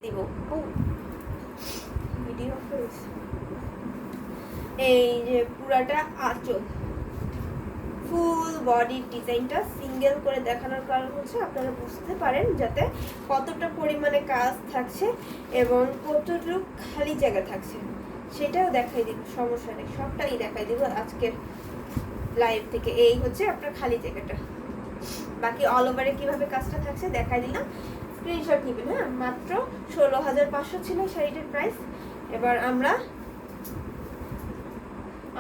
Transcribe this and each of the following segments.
দিব ভিডিও এই যে পুরাটা আঁচল ফুল বডি ডিজাইনটা সিঙ্গেল করে দেখানোর কারণ হচ্ছে আপনারা বুঝতে পারেন যাতে কতটা পরিমাণে কাজ থাকছে এবং কতটুকু খালি জায়গা থাকছে সেটাও দেখাই দিব, সমস্যা নেই, সবটাই দেখাই দিব আজকের লাইভ থেকে। এই হচ্ছে আপনার খালি জায়গাটা, বাকি অল ওভারে কিভাবে কাজটা থাকছে দেখাই দিলাম। স্ক্রিনশট নেবেন। হ্যাঁ, মাত্র 16,500 ছিল শাড়িটার প্রাইস। এবার আমরা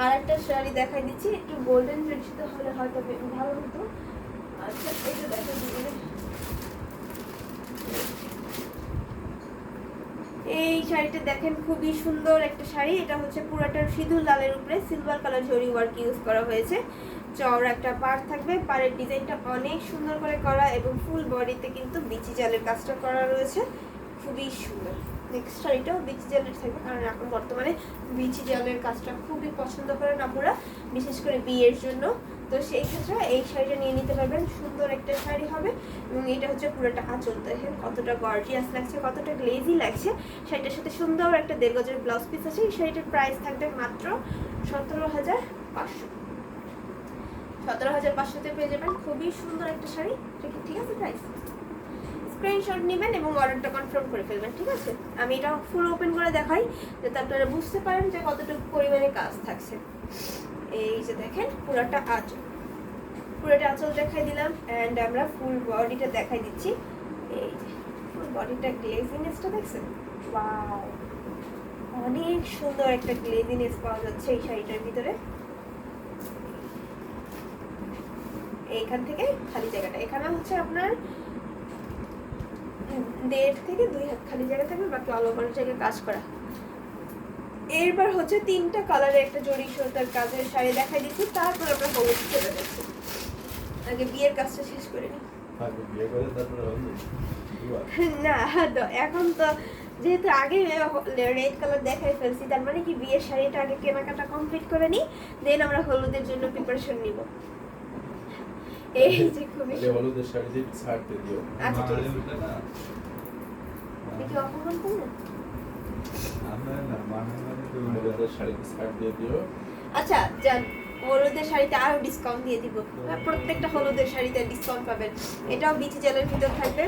আর একটা শাড়ি দেখাই দিচ্ছি, একটু গোল্ডেন জড়িত হলে হয়তো ভালো হতো। আচ্ছা, এটা দেখাই দিবেন। এই শাড়িটা দেখেন, খুবই সুন্দর একটা শাড়ি। এটা হচ্ছে পুরাটা সিঁদুর লালের উপরে সিলভার কালার জরি ওয়ার্ক ইউজ করা হয়েছে। চওড়া একটা পাড় থাকবে, পাড়ের ডিজাইনটা অনেক সুন্দর করে করা এবং ফুল বডিতে কিন্তু বিচি জালের কাজটা করা রয়েছে, খুবই সুন্দর। নেক্সট শাড়িটাও বিচি জালের থাকবে, কারণ এখন বর্তমানে বিচি জালের কাজটা খুবই পছন্দ করেন আপুরা, বিশেষ করে বিয়ের জন্য। তো সেই ক্ষেত্রে এই শাড়িটা নিয়ে নিতে পারবেন, সুন্দর একটা শাড়ি হবে। এবং এটা হচ্ছে পুরোটা আঁচল, দেখেন কতটা গর্জিয়াস লাগছে, কতটা গ্লেজি লাগছে। শাড়িটার সাথে সুন্দর একটা 1.5 গজের ব্লাউজ পিস আছে। এই শাড়িটার প্রাইস থাকবে মাত্র 17,500। 17,500-তে পেয়ে যাবেন খুবই সুন্দর একটা শাড়ি। ঠিক আছে, প্রাইস স্ক্রিনশট নেবেন এবং অর্ডারটা কনফার্ম করে ফেলবেন। ঠিক আছে, আমি এটা ফুল ওপেন করে দেখাই যাতে আপনারা বুঝতে পারেন যে কতটুকু পরিমাণে কাজ থাকছে। এই যে দেখেন পুরোটা আঁচল, পুরোটা আঁচল দেখাই দিলাম। অ্যান্ড আমরা ফুল বডিটা দেখাই দিচ্ছি। এই যে ফুল বডিটা গ্লেজিনেসটা দেখছেন, ওয়াও, অনেক সুন্দর একটা গ্লেজিনেস পাওয়া যাচ্ছে এই শাড়িটার ভিতরে। এইখান থেকে খালি জায়গাটা, এখানে হচ্ছে আপনার 1.5 থেকে 2 হাত খালি জায়গা থাকবে, বাকি অল ওভার জায়গায় কাজ করা। এরবার হচ্ছে 3টা কালারের একটা জড়ি সুতার কাজের শাড়ি দেখাই দিচ্ছি, তারপর আমরা হলুদ চলে যাচ্ছি। আগে বিয়ের কাজটা শেষ করে নিই। না, এখন তো যেহেতু আগে রেড কালার দেখাই ফেলছি, তার মানে কি বিয়ের শাড়িটা আগে কেনাকাটা কমপ্লিট করে নিই, দেন আমরা হলুদের জন্য প্রিপারেশন নিব। এই যে খুবই হলুদের শাড়ি দিয়ে ছাড়তে দিও। আচ্ছা, ঠিক আছে। দেখি অপমান করুন। হলুদের শাড়িতে ছাড় দিয়ে দিও। আচ্ছা, জান হলুদের শাড়িতে আরো ডিসকাউন্ট দিয়ে দিব। প্রত্যেকটা হলুদের শাড়িতে ডিসকাউন্ট পাবেন। এটাও বিচি জালের ভিতর থাকবে,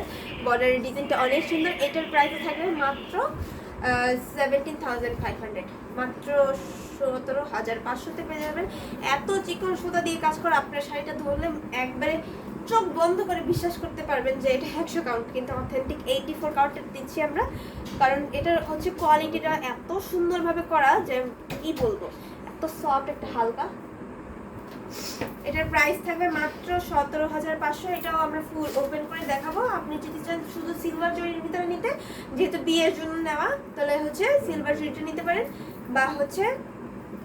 বর্ডারের ডিজাইনটা অনেক সুন্দর। এটার প্রাইস থাকবে মাত্র 17,500, মাত্র 17,500-তে পেয়ে যাবেন। এত চিকন সুতা দিয়ে কাজ করা, আপনার শাড়িটা ধরলে একবারে চোখ বন্ধ করে বিশ্বাস করতে পারবেন যে এটা 100 কাউন্ট, কিন্তু অথেন্টিক 84 কাউন্টের দিচ্ছি আমরা। কারণ এটার হচ্ছে কোয়ালিটিটা এত সুন্দরভাবে করা যে কি বলবো, এত সফট, একটা হালকা। এটার প্রাইস থাকবে মাত্র 17,500। এটাও আমরা ফুল ওপেন করে দেখাবো। আপনি যদি চান শুধু সিলভার জরির ভিতরে নিতে, যেহেতু বিয়ের জন্য নেওয়া, তাহলে হচ্ছে সিলভার জরিটা নিতে পারেন, বা হচ্ছে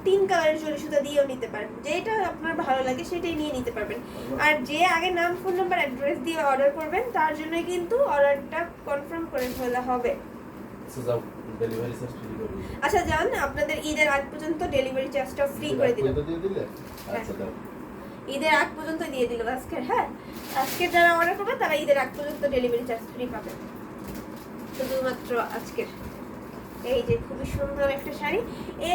3 কালারের জরি সুতা দিয়েও নিতে পারেন, যেটা আপনার ভালো লাগে সেটাই নিয়ে নিতে পারবেন। আর যে আগে নাম, ফোন নাম্বার, অ্যাড্রেস দিয়ে অর্ডার করবেন তার জন্য কিন্তু অর্ডারটা কনফার্ম করে ফেলা হবে। আচ্ছা, জান আপনাদের ঈদের আগ পর্যন্ত ডেলিভারি চার্জটা ফ্রি করে দিলাম। ঈদের আগ পর্যন্ত দিয়ে দিল আজকে। হ্যাঁ, আজকে যারা অর্ডার করবে তারা ঈদের আগ পর্যন্ত ডেলিভারি চার্জ ফ্রি পাবে, শুধুমাত্র আজকের। এই যে খুবই সুন্দর একটা শাড়ি।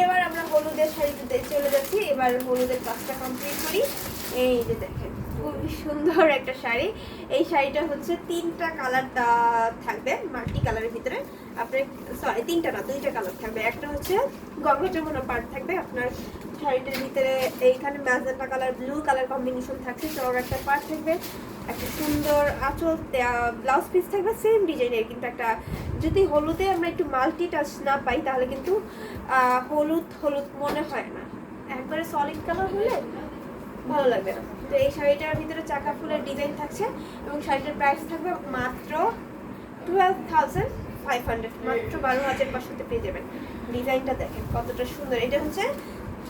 এবার আমরা হলুদের শাড়িতে চলে যাচ্ছি। এবার হলুদের কাজটা কমপ্লিট করি। এই যে দেখেন খুবই সুন্দর একটা শাড়ি। এই শাড়িটা হচ্ছে 3টা কালার থাকবে, মাল্টি কালারের ভিতরে। আপনার সরি 3টা না, 2টা কালার থাকবে। একটা হচ্ছে গঙ্গা যমুনা পাড় থাকবে আপনার শাড়িটার ভিতরে, এইখানে magenta colour blue colour combination থাকছে। চওড়া একটা পাড় থাকবে, একটা সুন্দর আঁচল, ব্লাউজ পিস থাকবে সেম ডিজাইনের, কিন্তু একটা যদি হলুদে আমরা একটু মাল্টি টাচ না পাই তাহলে কিন্তু হলুদ হলুদ মনে হয় না, একবারে সলিড কালার হলে ভালো লাগবে না। তো এই শাড়িটার ভিতরে চাকা ফুলের ডিজাইন থাকছে এবং শাড়িটার প্রাইস থাকবে মাত্র 12,500, মাত্র 12,500-তে পেয়ে যাবেন। ডিজাইনটা দেখেন কতটা সুন্দর। এটা হচ্ছে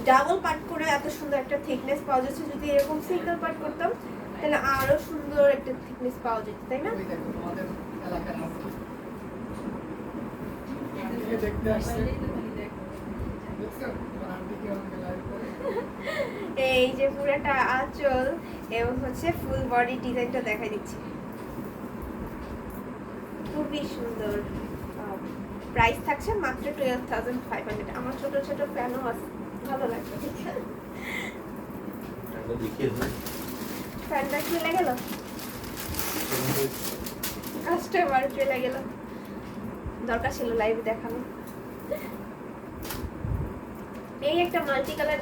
ডাবল পার্ট করে এত সুন্দর একটা থিকনেস পাওয়া যাচ্ছে। যদি এরকম সিঙ্গেল পার্ট করতাম তাহলে আরো সুন্দর একটা থিকনেস পাওয়া যেত, তাই না? এই যে পুরোটা আঁচল এবং হচ্ছে ফুল বডি ডিজাইনটা দেখাই দিচ্ছি, খুবই সুন্দর। প্রাইস থাকছে মাত্র 12,500। আমার ছোট ছোট ফ্যানও আছে, ভালো লাগবে দেখে। একটা দেখিয়ে দিন। ফ্যানটা চলে গেল, কাস্টমার চলে গেল, দরকার ছিল লাইভে দেখানো। এই একটা মাল্টি কালার